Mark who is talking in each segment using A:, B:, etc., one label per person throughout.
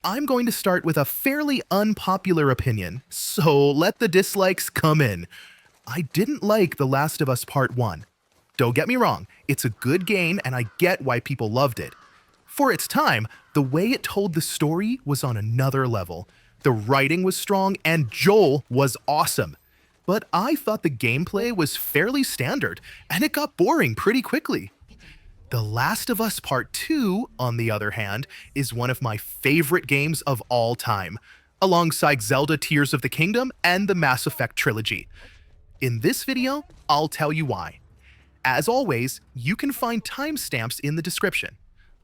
A: I'm going to start with a fairly unpopular opinion, so let the dislikes come in. I didn't like The Last of Us Part 1. Don't get me wrong, it's a good game and I get why people loved it. For its time, the way it told the story was on another level. The writing was strong and Joel was awesome. But I thought the gameplay was fairly standard and it got boring pretty quickly. The Last of Us Part 2, on the other hand, is one of my favorite games of all time, alongside Zelda Tears of the Kingdom and the Mass Effect trilogy. In this video, I'll tell you why. As always, you can find timestamps in the description.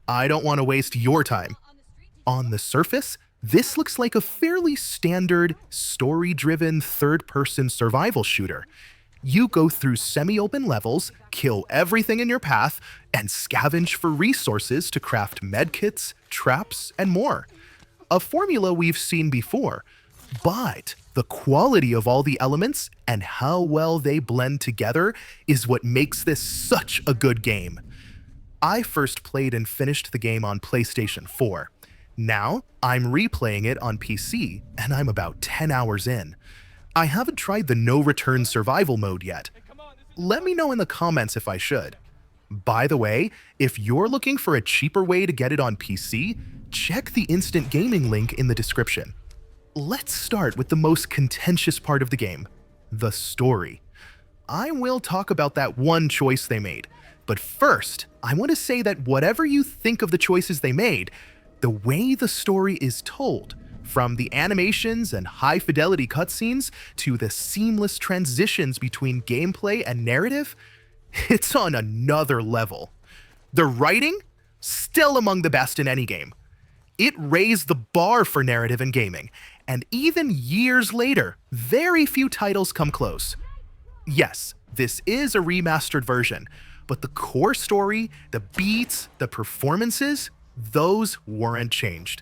A: I don't want to waste your time. On the surface, this looks like a fairly standard, story-driven third-person survival shooter. You go through semi-open levels, kill everything in your path, and scavenge for resources to craft medkits, traps, and more. A formula we've seen before, but the quality of all the elements and how well they blend together is what makes this such a good game. I first played and finished the game on PlayStation 4. Now, I'm replaying it on PC, and I'm about 10 hours in. I haven't tried the no-return survival mode yet. Let me know in the comments if I should. By the way, if you're looking for a cheaper way to get it on PC, check the instant gaming link in the description. Let's start with the most contentious part of the game, the story. I will talk about that one choice they made, but first, I want to say that whatever you think of the choices they made, the way the story is told, from the animations and high-fidelity cutscenes to the seamless transitions between gameplay and narrative, it's on another level. The writing? Still among the best in any game. It raised the bar for narrative in gaming, and even years later, very few titles come close. Yes, this is a remastered version, but the core story, the beats, the performances, those weren't changed.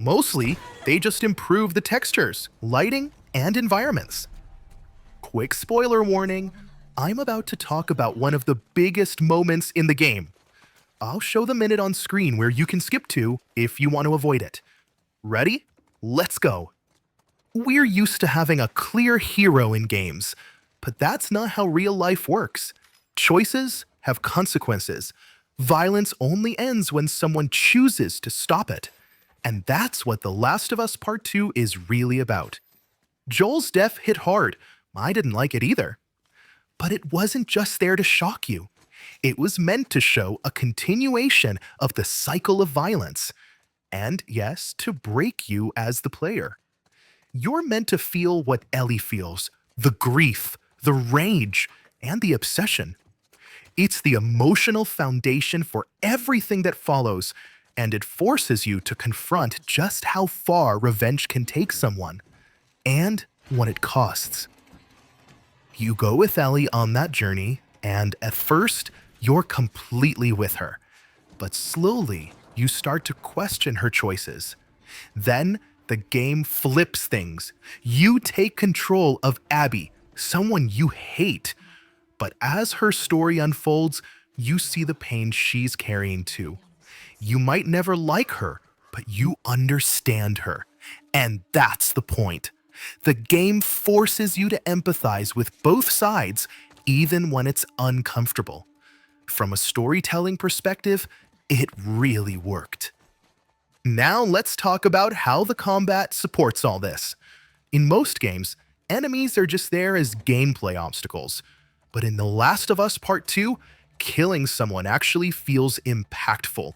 A: Mostly, they just improved the textures, lighting, and environments. Quick spoiler warning, I'm about to talk about one of the biggest moments in the game. I'll show the minute on screen where you can skip to if you want to avoid it. Ready? Let's go. We're used to having a clear hero in games, but that's not how real life works. Choices have consequences. Violence only ends when someone chooses to stop it. And that's what The Last of Us Part 2 is really about. Joel's death hit hard. I didn't like it either. But it wasn't just there to shock you. It was meant to show a continuation of the cycle of violence. And yes, to break you as the player. You're meant to feel what Ellie feels, the grief, the rage, and the obsession. It's the emotional foundation for everything that follows, and it forces you to confront just how far revenge can take someone, and what it costs. You go with Ellie on that journey, and at first, you're completely with her. But slowly, you start to question her choices. Then, the game flips things. You take control of Abby, someone you hate. But as her story unfolds, you see the pain she's carrying too. You might never like her, but you understand her. And that's the point. The game forces you to empathize with both sides, even when it's uncomfortable. From a storytelling perspective, it really worked. Now let's talk about how the combat supports all this. In most games, enemies are just there as gameplay obstacles. But in The Last of Us Part 2, killing someone actually feels impactful.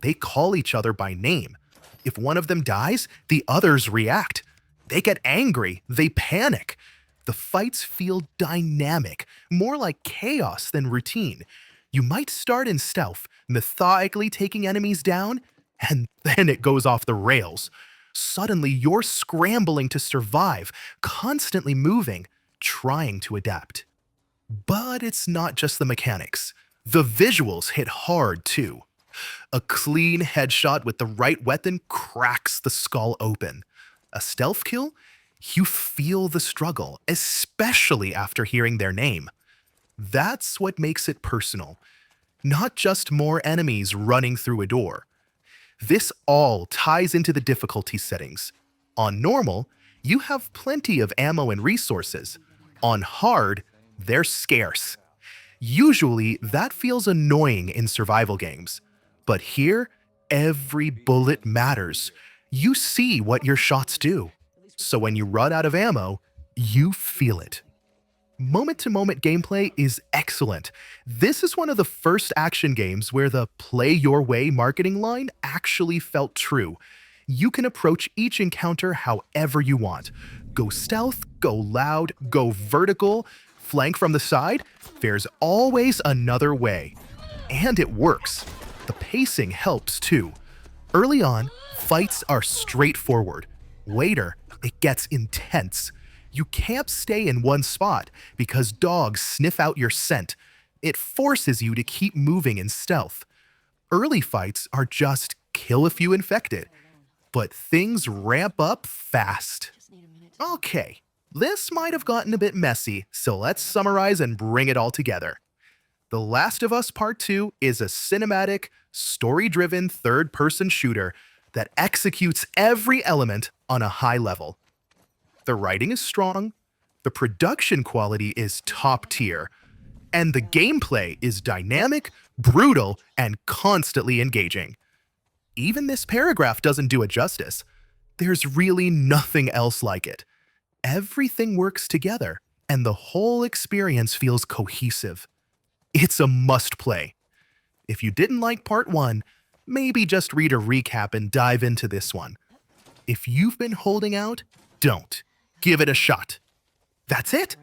A: They call each other by name. If one of them dies, the others react. They get angry, they panic. The fights feel dynamic, more like chaos than routine. You might start in stealth, methodically taking enemies down, and then it goes off the rails. Suddenly, you're scrambling to survive, constantly moving, trying to adapt. But it's not just the mechanics. The visuals hit hard too. A clean headshot with the right weapon cracks the skull open. A stealth kill? You feel the struggle, especially after hearing their name. That's what makes it personal. Not just more enemies running through a door. This all ties into the difficulty settings. On normal, you have plenty of ammo and resources. On hard, they're scarce. Usually, that feels annoying in survival games. But here, every bullet matters. You see what your shots do. So when you run out of ammo, you feel it. Moment-to-moment gameplay is excellent. This is one of the first action games where the play your way marketing line actually felt true. You can approach each encounter however you want. Go stealth, go loud, go vertical, flank from the side. There's always another way. And it works. The pacing helps too. Early on, fights are straightforward. Later, it gets intense. You can't stay in one spot because dogs sniff out your scent. It forces you to keep moving in stealth. Early fights are just kill a few infected, but things ramp up fast. Okay, this might have gotten a bit messy, so let's summarize and bring it all together. The Last of Us Part 2 is a cinematic, story-driven third-person shooter that executes every element on a high level. The writing is strong, the production quality is top tier, and the gameplay is dynamic, brutal, and constantly engaging. Even this paragraph doesn't do it justice. There's really nothing else like it. Everything works together, and the whole experience feels cohesive. It's a must-play. If you didn't like Part 1, maybe just read a recap and dive into this one. If you've been holding out, don't. Give it a shot. That's it.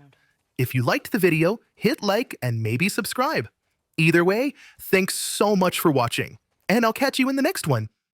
A: If you liked the video, hit like and maybe subscribe. Either way, thanks so much for watching, and I'll catch you in the next one.